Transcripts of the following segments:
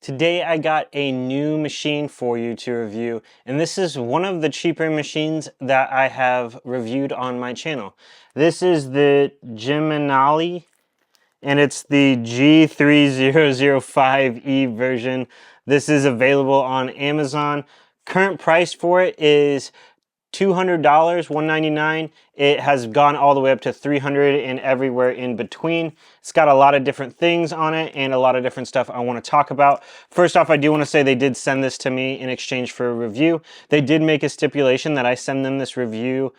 Today I got a new machine for you to review, and this is one of the cheaper machines that I have reviewed on my channel. This is the Gemilai, and it's the G3305E version. This is available on Amazon. Current price for it is $200, $199. It has gone all the way up to $300 and everywhere in between. It's got a lot of different things on it and a lot of different stuff I want to talk about. First off, I do want to say they did send this to me in exchange for a review. They did make a stipulation that I send them this review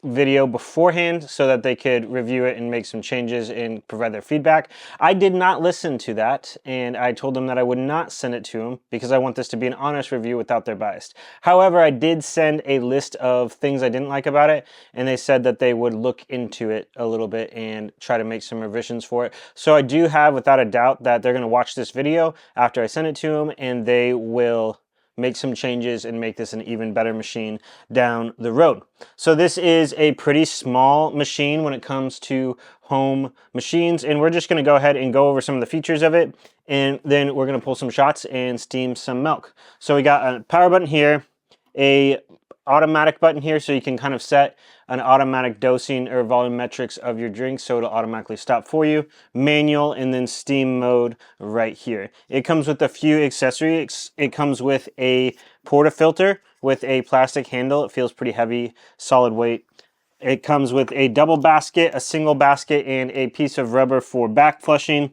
video beforehand so that they could review it and make some changes and provide their feedback. I did not listen to that, and I told them that I would not send it to them because I want this to be an honest review without their bias. However, I did send a list of things I didn't like about it, and they said that they would look into it a little bit and try to make some revisions for it. So I do have, without a doubt, that they're going to watch this video after I send it to them, and they will make some changes and make this an even better machine down the road. So this is a pretty small machine when it comes to home machines, and we're just going to go ahead and go over some of the features of it, and then we're going to pull some shots and steam some milk. So we got a power button here, a automatic button here, so you can kind of set an automatic dosing or volumetrics of your drink so it'll automatically stop for you. Manual, and then steam mode right here. It comes with a few accessories. It comes with a portafilter with a plastic handle. It feels pretty heavy, solid weight. It comes with a double basket, a single basket, and a piece of rubber for back flushing.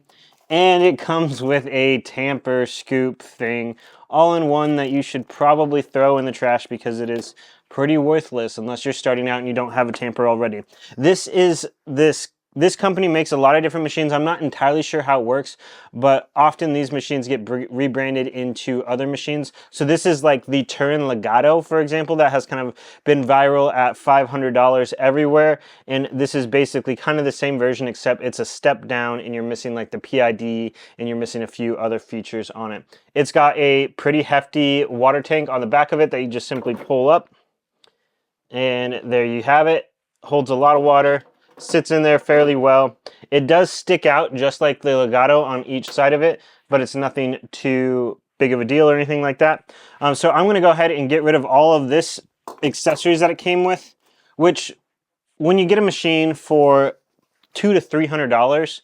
And it comes with a tamper scoop thing, all in one, that you should probably throw in the trash because it is pretty worthless unless you're starting out and you don't have a tamper already. This company makes a lot of different machines. I'm not entirely sure how it works, but often these machines get rebranded into other machines. So this is like the Turin Legato, for example, that has kind of been viral at $500 everywhere. And this is basically kind of the same version, except it's a step down and you're missing like the PID and you're missing a few other features on it. It's got a pretty hefty water tank on the back of it that you just simply pull up. And there you have it. Holds a lot of water. Sits in there fairly well. It does stick out just like the Legato on each side of it, but it's nothing too big of a deal or anything like that. So I'm going to go ahead and get rid of all of this accessories that it came with, which when you get a machine for $200 to $300,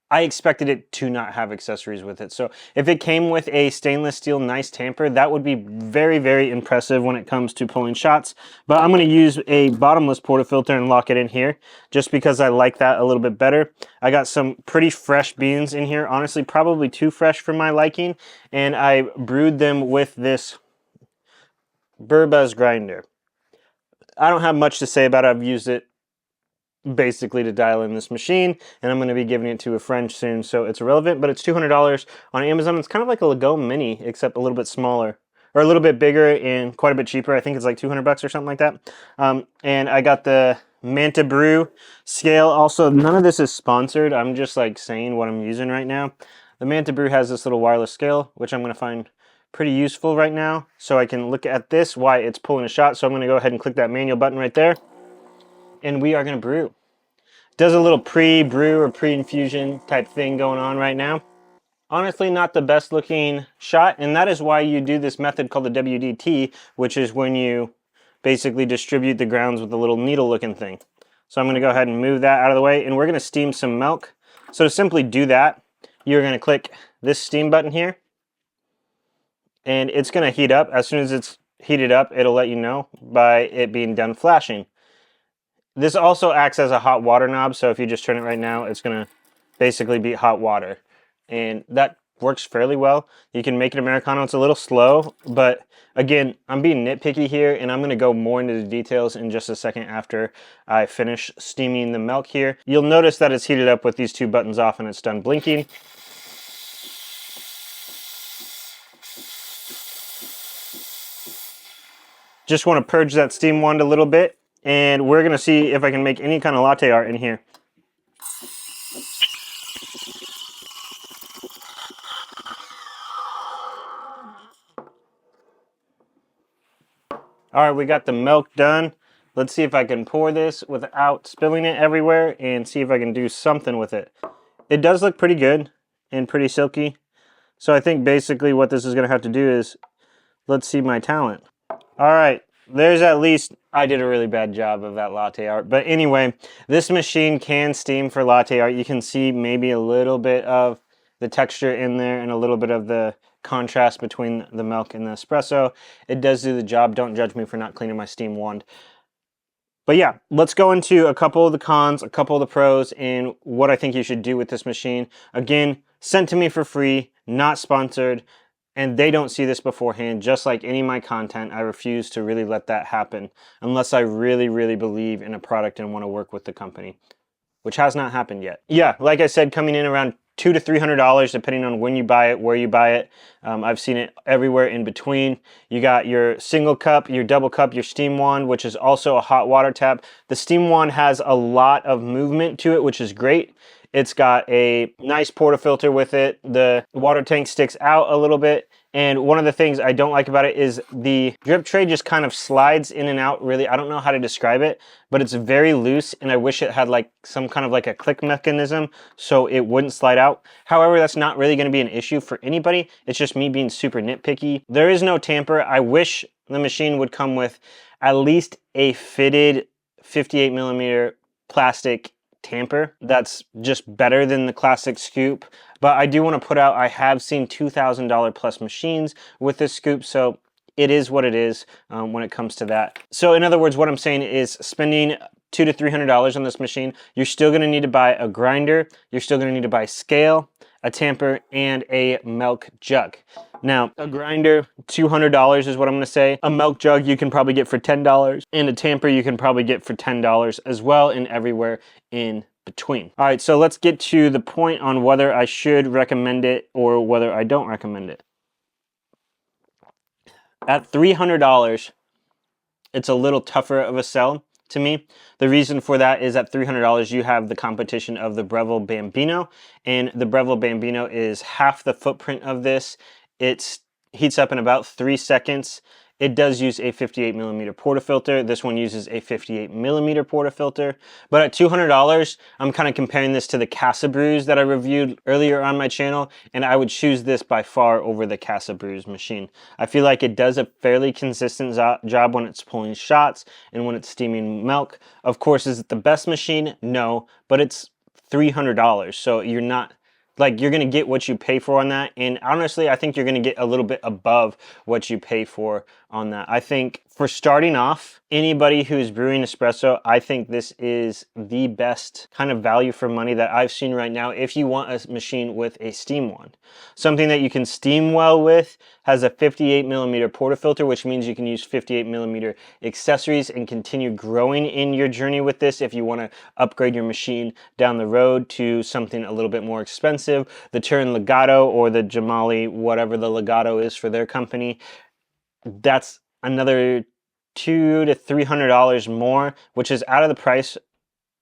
I expected it to not have accessories with it. So if it came with a stainless steel nice tamper, that would be very, very impressive when it comes to pulling shots. But I'm going to use a bottomless portafilter and lock it in here just because I like that a little bit better. I got some pretty fresh beans in here, honestly probably too fresh for my liking, and I brewed them with this Burbaz grinder. I don't have much to say about it. I've used it basically to dial in this machine, and I'm going to be giving it to a friend soon, so it's irrelevant. But it's $200 on Amazon. It's kind of like a Lego Mini, except a little bit smaller, or a little bit bigger and quite a bit cheaper. I think it's like 200 bucks or something like that. And I got the Manta Brew scale. Also, none of this is sponsored. I'm just like saying what I'm using right now. The Manta Brew has this little wireless scale, which I'm going to find pretty useful right now, so I can look at this while it's pulling a shot. So I'm going to go ahead and click that manual button right there, and we are going to brew. Does a little pre-brew or pre-infusion type thing going on right now. Honestly, not the best looking shot, and that is why you do this method called the WDT, which is when you basically distribute the grounds with a little needle looking thing. So I'm going to go ahead and move that out of the way, and we're going to steam some milk. So to simply do that, you're going to click this steam button here, and it's going to heat up. As soon as it's heated up, it'll let you know by it being done flashing. This also acts as a hot water knob, so if you just turn it right now, it's going to basically be hot water. And that works fairly well. You can make it Americano. It's a little slow, but again, I'm being nitpicky here, and I'm going to go more into the details in just a second after I finish steaming the milk here. You'll notice that it's heated up with these two buttons off and it's done blinking. Just want to purge that steam wand a little bit. And we're going to see if I can make any kind of latte art in here. All right, we got the milk done. Let's see if I can pour this without spilling it everywhere and see if I can do something with it. It does look pretty good and pretty silky. So I think basically what this is going to have to do is, let's see my talent. All right, there's at least, I did a really bad job of that latte art. But anyway, this machine can steam for latte art. You can see maybe a little bit of the texture in there and a little bit of the contrast between the milk and the espresso. It does do the job. Don't judge me for not cleaning my steam wand. But yeah, let's go into a couple of the cons, a couple of the pros, and what I think you should do with this machine. Again, sent to me for free, not sponsored, and they don't see this beforehand. Just like any of my content, I refuse to really let that happen unless I really, really believe in a product and want to work with the company, which has not happened yet. Yeah, like I said, coming in around $200 to $300 depending on when you buy it, where you buy it. I've seen it everywhere in between. You got your single cup, your double cup, your steam wand, which is also a hot water tap. The steam wand has a lot of movement to it, which is great. It's got a nice portafilter with it. The water tank sticks out a little bit. And one of the things I don't like about it is the drip tray just kind of slides in and out really. I don't know how to describe it, but it's very loose and I wish it had like some kind of like a click mechanism so it wouldn't slide out. However, that's not really going to be an issue for anybody. It's just me being super nitpicky. There is no tamper. I wish the machine would come with at least a fitted 58 millimeter plastic tamper. That's just better than the classic scoop. But I do want to put out, I have seen $2,000 plus machines with this scoop, so it is what it is when it comes to that. So in other words, what I'm saying is spending $200 to $300 on this machine, you're still going to need to buy a grinder, you're still going to need to buy scale, a tamper, and a milk jug. Now, a grinder, $200 is what I'm going to say. A milk jug you can probably get for $10, and a tamper you can probably get for $10 as well, and everywhere in between. All right, so let's get to the point on whether I should recommend it or whether I don't recommend it. At $300, it's a little tougher of a sell to me. The reason for that is at $300 you have the competition of the Breville Bambino, and the Breville Bambino is half the footprint of this. It heats up in about 3 seconds. It does use a 58 millimeter portafilter. This one uses a 58 millimeter portafilter. But at $200, I'm kind of comparing this to the Casa Brews that I reviewed earlier on my channel, and I would choose this by far over the Casa Brews machine. I feel like it does a fairly consistent job when it's pulling shots and when it's steaming milk. Of course, is it the best machine? No, but it's $300, so you're not, like, you're going to get what you pay for on that. And honestly, I think you're going to get a little bit above what you pay for on that. I think for starting off, anybody who's brewing espresso, I think this is the best kind of value for money that I've seen right now if you want a machine with a steam wand. Something that you can steam well with, has a 58 millimeter portafilter, which means you can use 58 millimeter accessories and continue growing in your journey with this if you want to upgrade your machine down the road to something a little bit more expensive. The Turin Legato or the Gemilai, whatever the Legato is for their company, that's another $200 to $300 more, which is out of the price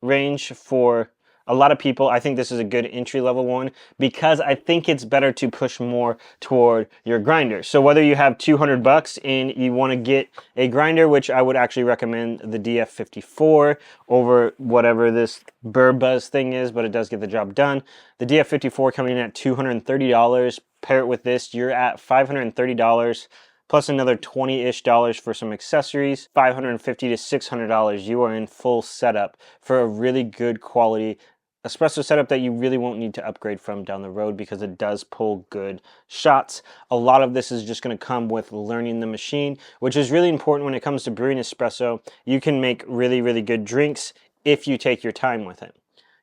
range for a lot of people. I think this is a good entry-level one because I think it's better to push more toward your grinder. So whether you have 200 bucks and you want to get a grinder, which I would actually recommend the DF54 over whatever this Burbuzz thing is, but it does get the job done. The DF54 coming in at $230. Pair it with this, you're at $530. Plus another $20-ish for some accessories, $550 to $600. You are in full setup for a really good quality espresso setup that you really won't need to upgrade from down the road because it does pull good shots. A lot of this is just going to come with learning the machine, which is really important when it comes to brewing espresso. You can make really, really good drinks if you take your time with it.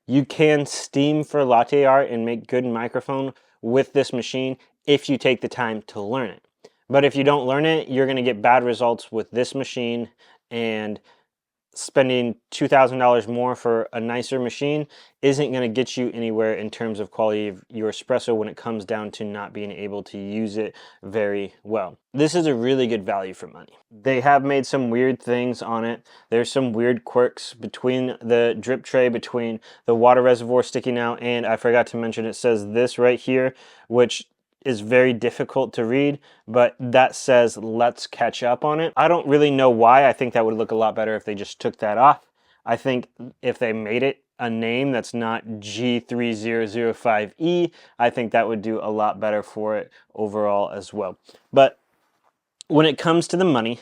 You can steam for latte art and make good microphone with this machine if you take the time to learn it. But if you don't learn it, you're going to get bad results with this machine, and spending $2,000 more for a nicer machine isn't going to get you anywhere in terms of quality of your espresso when it comes down to not being able to use it very well. This is a really good value for money. They have made some weird things on it. There's some weird quirks between the drip tray, between the water reservoir sticking out, and I forgot to mention it says this right here, which is very difficult to read, but that says let's catch up on it. I don't really know why. I think that would look a lot better if they just took that off. I think if they made it a name that's not G3305E. I think that would do a lot better for it overall as well. But when it comes to the money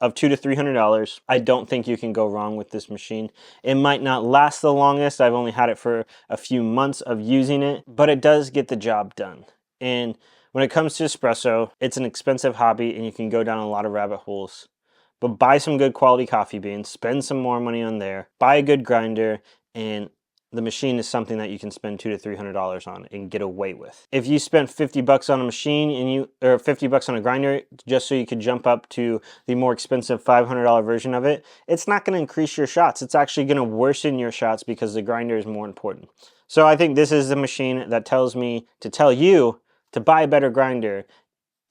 of $200 to $300, I don't think you can go wrong with this machine. It might not last the longest. I've only had it for a few months of using it, but it does get the job done. And when it comes to espresso, it's an expensive hobby and you can go down a lot of rabbit holes. But buy some good quality coffee beans, spend some more money on there, buy a good grinder, and the machine is something that you can spend $200 to $300 on and get away with. If you spent 50 bucks on a machine or 50 bucks on a grinder just so you could jump up to the more expensive $500 version of it, it's not going to increase your shots. It's actually going to worsen your shots because the grinder is more important. So I think this is the machine that tells me to tell you to buy a better grinder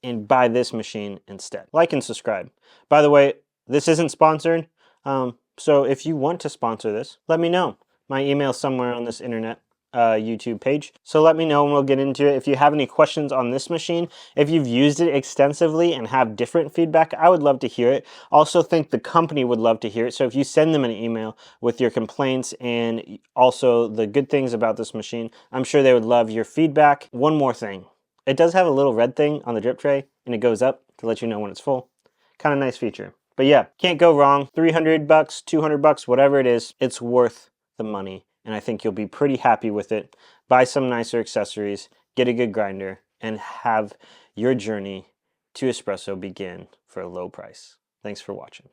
and buy this machine instead. Like and subscribe. By the way, this isn't sponsored, so if you want to sponsor this, let me know. My email's somewhere on this internet YouTube page, so let me know and we'll get into it. If you have any questions on this machine, if you've used it extensively and have different feedback, I would love to hear it. Also think the company would love to hear it, so if you send them an email with your complaints and also the good things about this machine, I'm sure they would love your feedback. One more thing. It does have a little red thing on the drip tray and it goes up to let you know when it's full. Kind of nice feature. But yeah, can't go wrong. 300 bucks, 200 bucks, whatever it is, it's worth the money. And I think you'll be pretty happy with it. Buy some nicer accessories, get a good grinder, and have your journey to espresso begin for a low price. Thanks for watching.